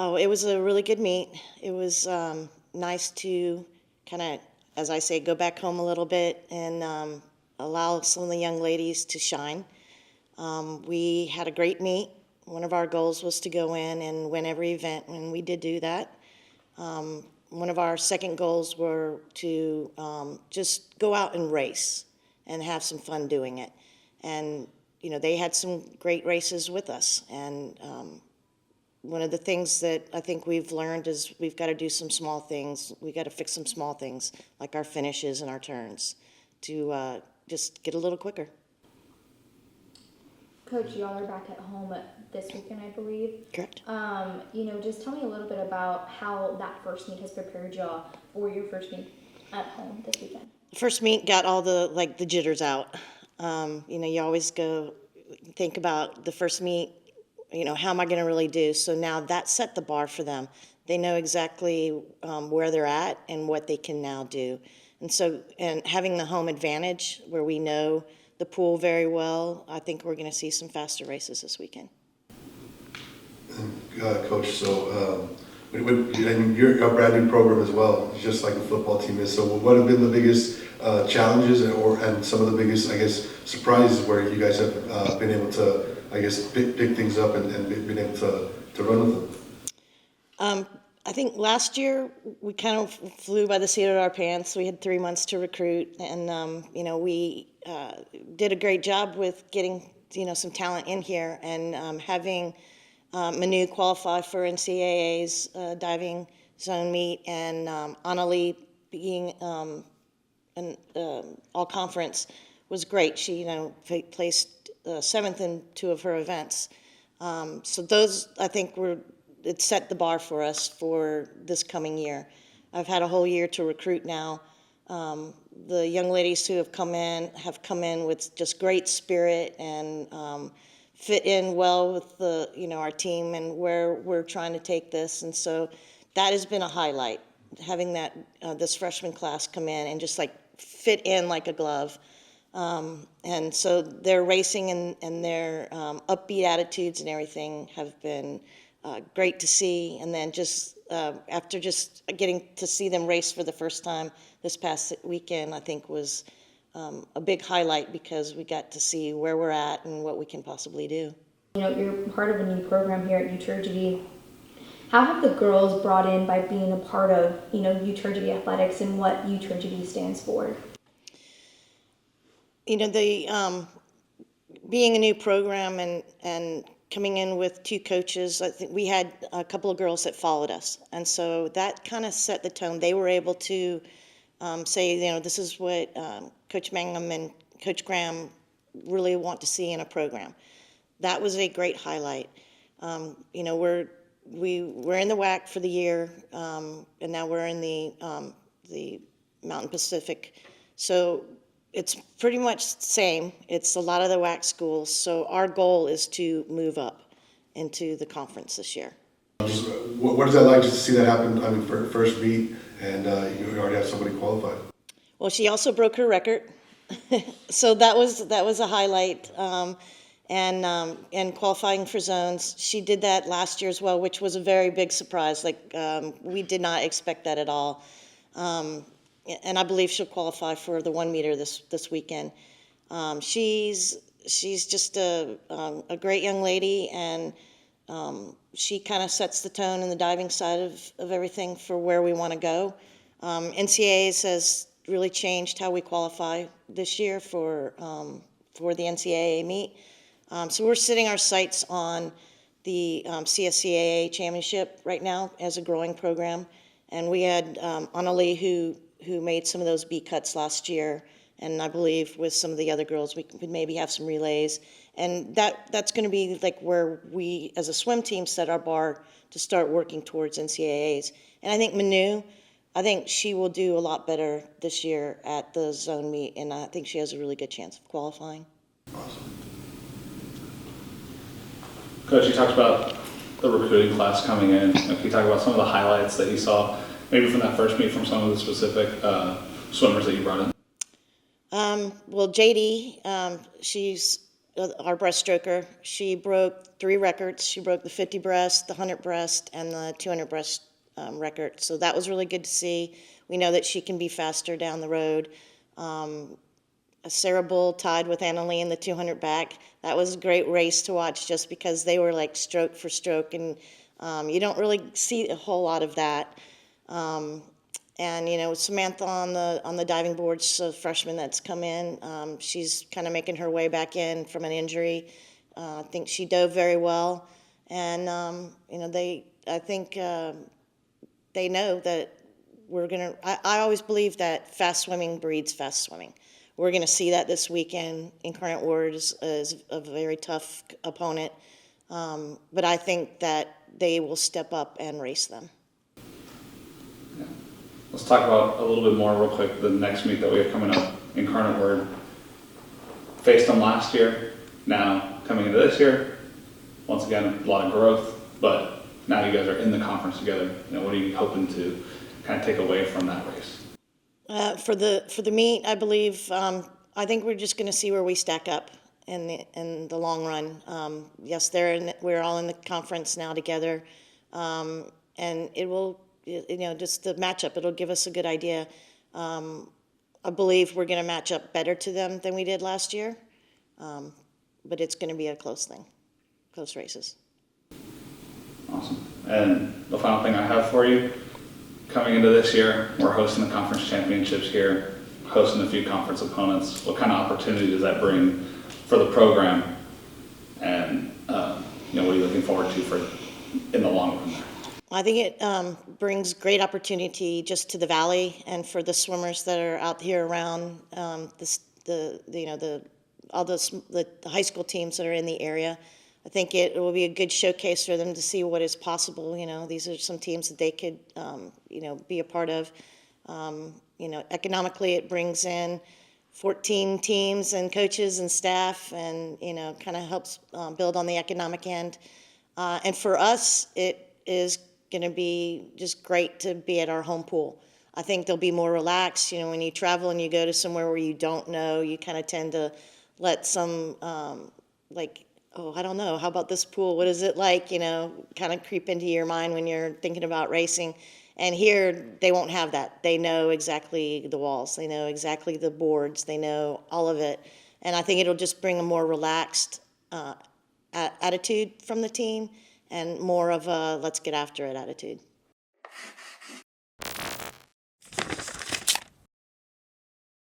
Oh, it was a really good meet. It was nice to kind of, as I say, go back home a little bit and allow some of the young ladies to shine. We had a great meet. One of our goals was to go in and win every event, and we did do that. One of our second goals were to just go out and race and have some fun doing it. And, you know, they had some great races with us. And one of the things that I think we've learned is we've got to do some small things. We've got to fix some small things, like our finishes and our turns, to just get a little quicker. Coach, y'all are back at home this weekend, I believe. Correct. Just tell me a little bit about how that first meet has prepared y'all for your first meet at home this weekend. The first meet got all the jitters out. You always go think about the first meet, how am I going to really do? So now that set the bar for them. They know exactly where they're at and what they can now do. And having the home advantage where we know the pool very well, I think we're going to see some faster races this weekend. Coach, so you're a brand new program as well, just like the football team is. So what have been the biggest challenges and some of the biggest, surprises where you guys have been able to, pick things up and been able to run with them? I think last year we kind of flew by the seat of our pants. We had 3 months to recruit, and we did a great job with getting some talent in here, and having Manu qualify for NCAA's diving zone meet, and Annalie being an all conference was great. She placed 7th in 2 of her events. So those, I think, it set the bar for us for this coming year. I've had a whole year to recruit now. The young ladies who have come in with just great spirit and fit in well with our team and where we're trying to take this. And so that has been a highlight, having this freshman class come in and just fit in like a glove. And so their racing and their upbeat attitudes and everything have been great to see. And then after just getting to see them race for the first time this past weekend, I think was a big highlight, because we got to see where we're at and what we can possibly do. You're part of a new program here at UTRGV. How have the girls brought in by being a part of, UTRGV athletics and what UTRGV stands for? Being a new program and coming in with 2 coaches, I think we had a couple of girls that followed us. And so that kind of set the tone. They were able to say, this is what Coach Mangum and Coach Graham really want to see in a program. That was a great highlight. We're in the WAC for the year, and now we're in the Mountain Pacific. So it's pretty much the same. It's a lot of the WAC schools. So our goal is to move up into the conference this year. What is that like, just to see that happen? I mean, first meet, and you already have somebody qualified. Well, she also broke her record, so that was a highlight. And qualifying for zones, she did that last year as well, which was a very big surprise. We did not expect that at all. And I believe she'll qualify for the 1 meter this weekend. She's just a great young lady, and she kind of sets the tone in the diving side of everything for where we want to go. NCAA's has really changed how we qualify this year for the NCAA meet. So we're setting our sights on the CSCAA championship right now as a growing program, and we had Annalie who made some of those B cuts last year, and I believe with some of the other girls we could maybe have some relays, and that's going to be where we as a swim team set our bar to start working towards NCAAs. And I think Manu, she will do a lot better this year at the zone meet, and I think she has a really good chance of qualifying. Awesome. Coach, you talked about the recruiting class coming in. Can you talk about some of the highlights that you saw, maybe from that first meet, from some of the specific swimmers that you brought in? Well, JD, she's our breaststroker. She broke 3 records. She broke the 50 breast, the 100 breast, and the 200 breast record. So that was really good to see. We know that she can be faster down the road. Sarah Bull tied with Annalee in the 200 back. That was a great race to watch just because they were like stroke for stroke, and you don't really see a whole lot of that. And Samantha on the diving board, she's a freshman that's come in. She's kind of making her way back in from an injury. I think she dove very well, and I think they know that we're gonna. I always believe that fast swimming breeds fast swimming. We're going to see that this weekend. Incarnate Word is a very tough opponent, but I think that they will step up and race them. Yeah. Let's talk about a little bit more real quick, the next meet that we have coming up, Incarnate Word. Faced them last year, now coming into this year, once again, a lot of growth, but now you guys are in the conference together. What are you hoping to kind of take away from that race? For the meet, I believe I think we're just going to see where we stack up in the long run. Yes, we're all in the conference now together, and it will just the matchup. It'll give us a good idea. I believe we're going to match up better to them than we did last year, but it's going to be a close thing, close races. Awesome. And the final thing I have for you. Coming into this year, we're hosting the conference championships here, hosting a few conference opponents. What kind of opportunity does that bring for the program? And what are you looking forward to in the long run there? I think it brings great opportunity just to the valley and for the swimmers that are out here around all the high school teams that are in the area. I think it will be a good showcase for them to see what is possible. These are some teams that they could, be a part of. Economically, it brings in 14 teams and coaches and staff, and kind of helps build on the economic end. And for us, it is going to be just great to be at our home pool. I think they'll be more relaxed. When you travel and you go to somewhere where you don't know, you kind of tend to let some oh, I don't know, how about this pool? What is it like? Kind of creep into your mind when you're thinking about racing. And here, they won't have that. They know exactly the walls. They know exactly the boards. They know all of it. And I think it'll just bring a more relaxed attitude from the team and more of a let's get after it attitude.